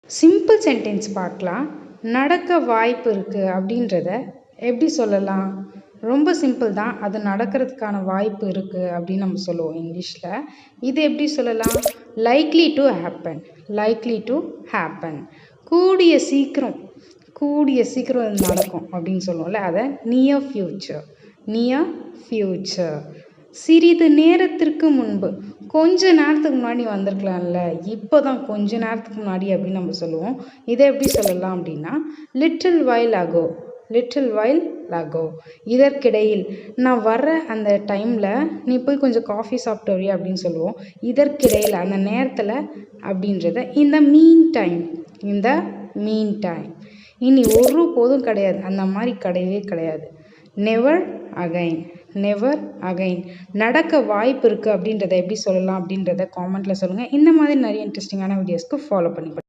Simple sentence பார்க்கலாம். நடக்க வாய்ப்பு இருக்குது அப்படின்றத எப்படி சொல்லலாம்? ரொம்ப சிம்பிள் தான். அது நடக்கிறதுக்கான வாய்ப்பு இருக்குது அப்படின்னு நம்ம சொல்லுவோம் இங்கிலீஷில். இது எப்படி சொல்லலாம்? Likely to happen. Likely to happen. கூடிய சீக்கிரம் இது நடக்கும் அப்படின்னு சொல்லுவோம்ல, அதை நியர் ஃப்யூச்சர். Near future. சிறிது நேரத்திற்கு முன்பு, கொஞ்ச நேரத்துக்கு முன்னாடி வந்திருக்கலாம்ல, இப்போ தான் கொஞ்ச நேரத்துக்கு முன்னாடி அப்படின்னு நம்ம சொல்லுவோம். இதை எப்படி சொல்லலாம் அப்படின்னா, little while ago. Little while ago. இதற்கிடையில், நான் வர்ற அந்த டைமில் நீ போய் கொஞ்சம் காஃபி சாப்பிட்டு வரியா அப்படின்னு சொல்லுவோம். இதற்கிடையில், அந்த நேரத்தில் அப்படின்றத இந்த மீன் டைம். இந்த மீன் டைம். இனி ஒரு போதும் கிடையாது, அந்த மாதிரி கிடையவே கிடையாது. Never again. Never again. நடக்க வாய்ப்பு இருக்குது அப்படின்றத எப்படி சொல்லலாம் அப்படின்றத காமெண்ட்டில் சொல்லுங்கள். இந்த மாதிரி நிறைய இன்ட்ரெஸ்டிங்கான வீடியோஸ்க்கு ஃபாலோ பண்ணி